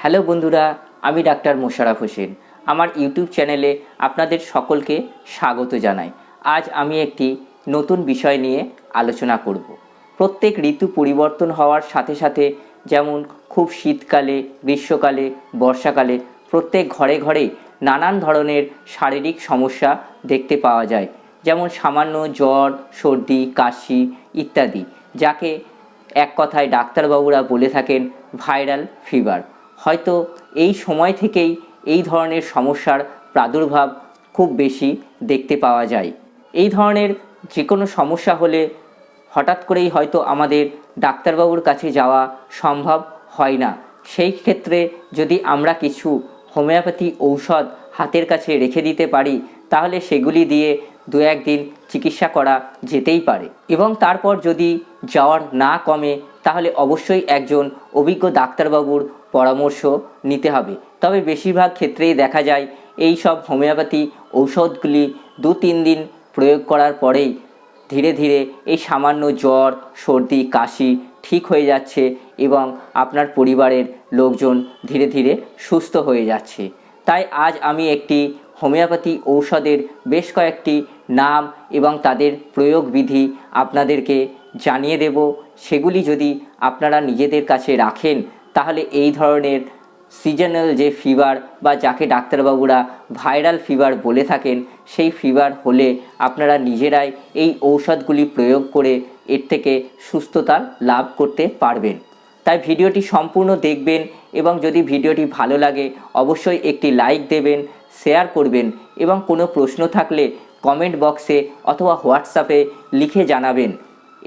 Hello বন্ধুরা, আমি doctor Mosharraf Hossain. আমার ইউটিউব চ্যানেলে আপনাদের সকলকে স্বাগত জানাই। আজ আমি একটি নতুন বিষয় নিয়ে আলোচনা করব। প্রত্যেক ঋতু পরিবর্তন হওয়ার সাথে সাথে যেমন খুব শীতকালে, গ্রীষ্মকালে, বর্ষাকালে প্রত্যেক ঘরে ঘরে নানান ধরনের শারীরিক সমস্যা দেখতে পাওয়া যায়, যেমন সামান্য জ্বর, সর্দি, কাশি ইত্যাদি, যাকে এক কথায় ডাক্তারবাবুরা বলে থাকেন ভাইরাল ফিভার। হয়তো এই সময় থেকেই এই ধরনের সমস্যার প্রাদুর্ভাব খুব বেশি দেখতে পাওয়া যায়। এই ধরনের যে কোনো সমস্যা হলে হঠাৎ করেই হয়তো আমাদের ডাক্তারবাবুর কাছে যাওয়া সম্ভব হয় না। সেই ক্ষেত্রে যদি আমরা কিছু হোমিওপ্যাথি ঔষধ হাতের কাছে রেখে দিতে পারি, তাহলে সেগুলি দিয়ে দু একদিন চিকিৎসা করা যেতেই পারে। এবং তারপর যদি জ্বর না কমে, তাহলে অবশ্যই একজন অভিজ্ঞ ডাক্তারবাবুর পরামর্শ নিতে হবে। তবে বেশিরভাগ ক্ষেত্রেই দেখা যায় এই সব হোমিওপ্যাথি ঔষধগুলি 2-3 দিন প্রয়োগ করার পরেই ধীরে ধীরে এই সামান্য জ্বর, সর্দি, কাশি ঠিক হয়ে যাচ্ছে এবং আপনার পরিবারের লোকজন ধীরে ধীরে সুস্থ হয়ে যাচ্ছে। তাই আজ আমি একটি হোমিওপ্যাথি ঔষধের বেশ কয়েকটি নাম এবং তাদের প্রয়োগবিধি আপনাদেরকে জানিয়ে দেব। সেগুলি যদি আপনারা নিজেদের কাছে রাখেন, তাহলে এই ধরনের সিজনাল যে ফিভার বা যাকে ডাক্তারবাবুরা ভাইরাল ফিভার বলে থাকেন, সেই ফিভার হলে আপনারা নিজেরাই এই ঔষধগুলি প্রয়োগ করে এর থেকে সুস্থতা লাভ করতে পারবেন। তাই ভিডিওটি সম্পূর্ণ দেখবেন এবং যদি ভিডিওটি ভালো লাগে অবশ্যই একটি লাইক দেবেন, শেয়ার করবেন এবং কোনো প্রশ্ন থাকলে কমেন্ট বক্সে অথবা হোয়াটসঅ্যাপে লিখে জানাবেন।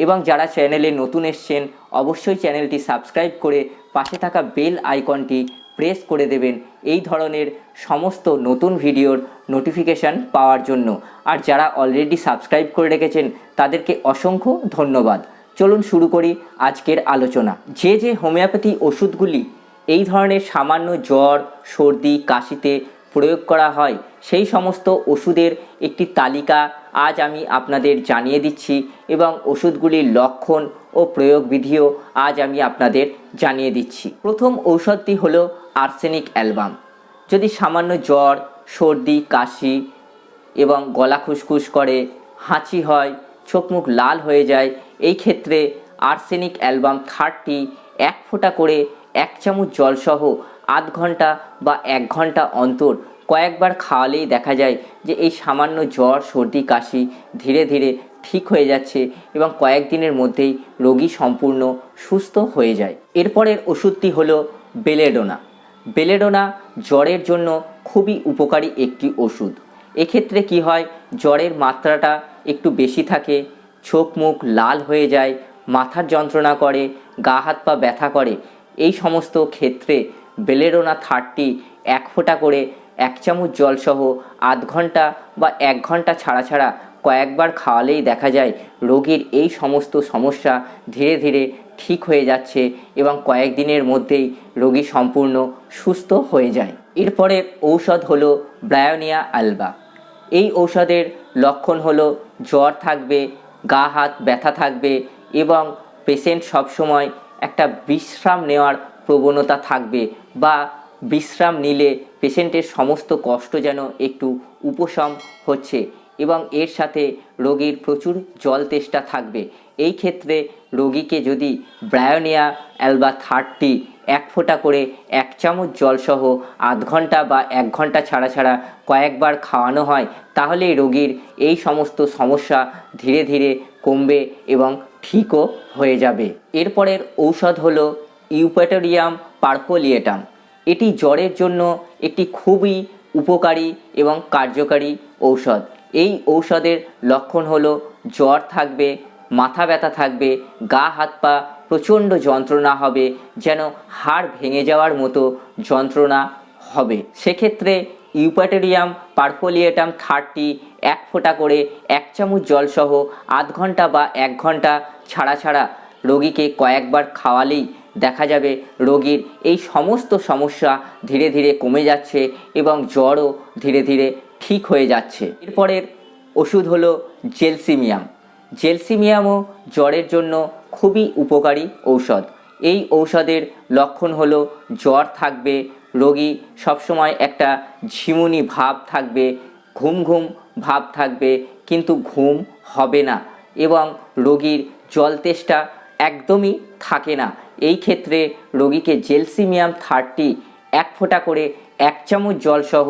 এবং যারা চ্যানেলে নতুন এসছেন অবশ্যই চ্যানেলটি সাবস্ক্রাইব করে পাশে থাকা বেল আইকনটি প্রেস করে দেবেন এই ধরনের সমস্ত নতুন ভিডিওর নোটিফিকেশান পাওয়ার জন্য। আর যারা অলরেডি সাবস্ক্রাইব করে রেখেছেন তাদেরকে অসংখ্য ধন্যবাদ। চলুন শুরু করি আজকের আলোচনা। যে হোমিওপ্যাথি ওষুধগুলি এই ধরনের সামান্য জ্বর, সর্দি, কাশিতে প্রয়োগ করা হয়, সেই সমস্ত ওষুধের একটি তালিকা আজ আমি আপনাদের জানিয়ে দিচ্ছি এবং ওষুধগুলির লক্ষণ ও প্রয়োগবিধিও আজ আমি আপনাদের জানিয়ে দিচ্ছি। প্রথম ঔষধটি হলো আর্সেনিক অ্যালবাম। যদি সামান্য জ্বর, সর্দি, কাশি এবং গলা খুসখুস করে, হাঁচি হয়, চোখ মুখ লাল হয়ে যায়, এই ক্ষেত্রে আর্সেনিক অ্যালবাম 30 1 ফোঁটা করে 1 চামচ জলসহ আধ ঘন্টা বা 1 ঘন্টা অন্তর কয়েকবার খাওয়ালেই দেখা যায় যে এই সামান্য জ্বর, সর্দি, কাশি ধীরে ধীরে ঠিক হয়ে যাচ্ছে এবং কয়েকদিনের মধ্যেই রোগী সম্পূর্ণ সুস্থ হয়ে যায়। এরপরের ওষুধটি হলো বেলেডোনা। বেলেডোনা জ্বরের জন্য খুবই উপকারী একটি ওষুধ। এক্ষেত্রে কি হয়, জ্বরের মাত্রাটা একটু বেশি থাকে, চোখ মুখ লাল হয়ে যায়, মাথার যন্ত্রণা করে, গা হাত পা ব্যথা করে, এই সমস্ত ক্ষেত্রে বেলেডোনা 30 1 ফোঁটা করে 1 চামচ জলসহ আধ ঘন্টা বা 1 ঘন্টা ছাড়া ছাড়া কয়েকবার খাওয়ালেই দেখা যায় রোগীর এই সমস্ত সমস্যা ধীরে ধীরে ঠিক হয়ে যাচ্ছে এবং কয়েকদিনের মধ্যেই রোগী সম্পূর্ণ সুস্থ হয়ে যায়। এরপরের ঔষধ হলো ব্রায়োনিয়া অ্যালবা। এই ঔষধের লক্ষণ হলো জ্বর থাকবে, গা হাত ব্যথা থাকবে এবং পেশেন্ট সবসময় একটা বিশ্রাম নেওয়ার প্রবণতা থাকবে বা বিশ্রাম নিলে পেশেন্টের সমস্ত কষ্ট যেন একটু উপশম হচ্ছে এবং এর সাথে রোগীর প্রচুর জল তেষ্টা থাকবে। এই ক্ষেত্রে রোগীকে যদি ব্রায়োনিয়া অ্যালবা 30 1 ফোঁটা করে 1 চামচ জলসহ আধ ঘন্টা বা 1 ঘন্টা ছাড়া ছাড়া কয়েকবার খাওয়ানো হয়, তাহলে রোগীর এই সমস্ত সমস্যা ধীরে ধীরে কমবে এবং ঠিকও হয়ে যাবে। এরপরের ঔষধ হলো ইউপ্যাটোরিয়াম পারফোলিয়েটাম। এটি জ্বরের জন্য একটি খুবই উপকারী এবং কার্যকারী ঔষধ। এই ঔষধের লক্ষণ হলো জ্বর থাকবে, মাথা ব্যথা থাকবে, গা হাত পা প্রচণ্ড যন্ত্রণা হবে, যেন হাড় ভেঙে যাওয়ার মতো যন্ত্রণা হবে। সেক্ষেত্রে ইউপ্যাটোরিয়াম পারফোলিয়েটাম 30 1 ফোঁটা করে 1 চামচ জলসহ আধ ঘন্টা বা 1 ঘন্টা ছাড়া ছাড়া রোগীকে কয়েকবার খাওয়ালেই দেখা যাবে রোগীর এই সমস্ত সমস্যা ধীরে ধীরে কমে যাচ্ছে এবং জ্বরও ধীরে ধীরে ঠিক হয়ে যাচ্ছে। এরপরের ওষুধ হলো জেলসিমিয়াম। জেলসিমিয়ামও জ্বরের জন্য খুবই উপকারী ঔষধ। এই ঔষধের লক্ষণ হলো জ্বর থাকবে, রোগী সবসময় একটা ঝিমুনি ভাব থাকবে, ঘুম ঘুম ভাব থাকবে, কিন্তু ঘুম হবে না এবং রোগীর জল তেষ্টা একদমই থাকে না। এই ক্ষেত্রে রোগীকে জেলসিমিয়াম 30 1 ফোঁটা করে 1 চামচ জলসহ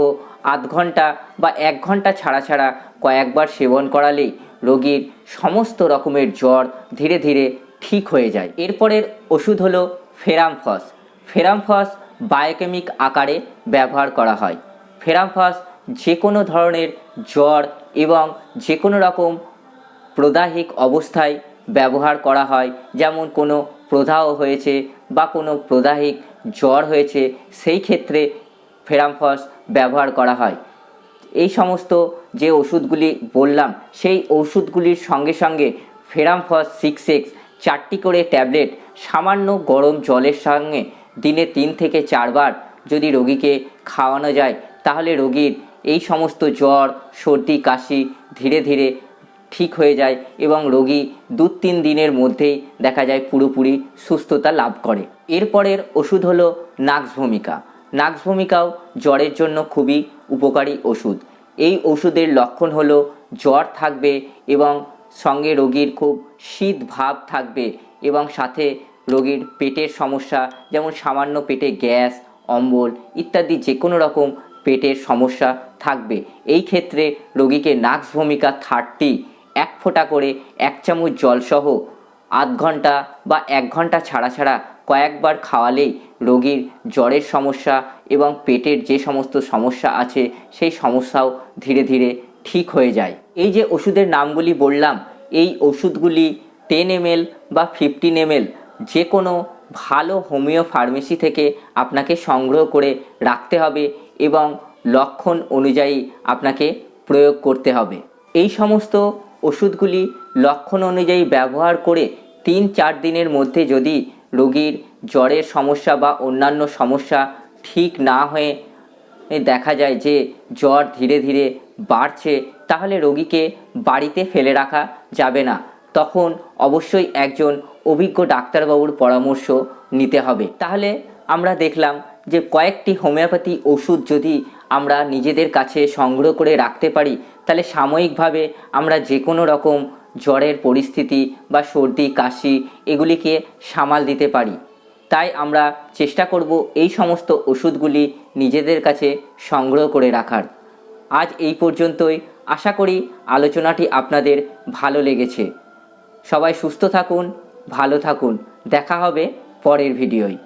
আধ ঘন্টা বা 1 ঘন্টা ছাড়া ছাড়া কয়েকবার সেবন করালেই রোগীর সমস্ত রকমের জ্বর ধীরে ধীরে ঠিক হয়ে যায়। এরপরের ওষুধ হলো ফেরামফস। ফেরামফস বায়োকেমিক আকারে ব্যবহার করা হয়। ফেরামফস যে কোনো ধরনের জ্বর এবং যে কোনো রকম প্রদাহিক অবস্থায় ব্যবহার করা হয়, যেমন কোনো প্রদাহ হয়েছে বা কোনো প্রদাহিক জ্বর হয়েছে, সেই ক্ষেত্রে ফেরামফস ব্যবহার করা হয়। এই সমস্ত যে ওষুধগুলি বললাম সেই ওষুধগুলির সঙ্গে সঙ্গে ফেরামফস 6x 4টি করে ট্যাবলেট সামান্য গরম জলের সঙ্গে দিনে 3 থেকে 4 বার যদি রোগীকে খাওয়ানো যায়, তাহলে রোগীর এই সমস্ত জ্বর, সর্দি, কাশি ধীরে ধীরে ঠিক হয়ে যায় এবং রোগী 2-3 দিনের মধ্যেই দেখা যায় পুরোপুরি সুস্থতা লাভ করে। এরপরের ওষুধ হলো নাক্স ভূমিকা। নাক্স ভূমিকাও জ্বরের জন্য খুবই উপকারী ওষুধ। এই ওষুধের লক্ষণ হলো জ্বর থাকবে এবং সঙ্গে রোগীর খুব শীত ভাব থাকবে এবং সাথে রোগীর পেটের সমস্যা, যেমন সামান্য পেটে গ্যাস, অম্বল ইত্যাদি যে কোনো রকম পেটের সমস্যা থাকবে। এই ক্ষেত্রে রোগীকে নাক্স ভূমিকা 30 1 ফোঁটা করে 1 চামচ জলসহ আধ ঘন্টা বা 1 ঘন্টা ছাড়া ছাড়া কয়েকবার খাওয়ালেই রোগীর জ্বরের সমস্যা এবং পেটের যে সমস্ত সমস্যা আছে সেই সমস্যাও ধীরে ধীরে ঠিক হয়ে যায়। এই যে ওষুধের নামগুলি বললাম, এই ওষুধগুলি 10 ml বা 15 ml যে কোনো ভালো হোমিও ফার্মেসি থেকে আপনাকে সংগ্রহ করে রাখতে হবে এবং লক্ষণ অনুযায়ী আপনাকে প্রয়োগ করতে হবে। এই সমস্ত ওষুধগুলি লক্ষণ অনুযায়ী ব্যবহার করে 3-4 দিনের মধ্যে যদি রোগীর জ্বরের সমস্যা বা অন্যান্য সমস্যা ঠিক না হয়ে দেখা যায় যে জ্বর ধীরে ধীরে বাড়ছে, তাহলে রোগীকে বাড়িতে ফেলে রাখা যাবে না। তখন অবশ্যই একজন অভিজ্ঞ ডাক্তারবাবুর পরামর্শ নিতে হবে। তাহলে আমরা দেখলাম যে কয়েকটি হোমিওপ্যাথি ওষুধ যদি আমরা নিজেদের কাছে সংগ্রহ করে রাখতে পারি, তাহলে সাময়িকভাবে আমরা যে কোনো রকম জ্বরের পরিস্থিতি বা সর্দি, কাশি এগুলিকে সামাল দিতে পারি। তাই আমরা চেষ্টা করব এই সমস্ত ওষুধগুলি নিজেদের কাছে সংগ্রহ করে রাখার। আজ এই পর্যন্তই। আশা করি আলোচনাটি আপনাদের ভালো লেগেছে। সবাই সুস্থ থাকুন, ভালো থাকুন। দেখা হবে পরের ভিডিওয়।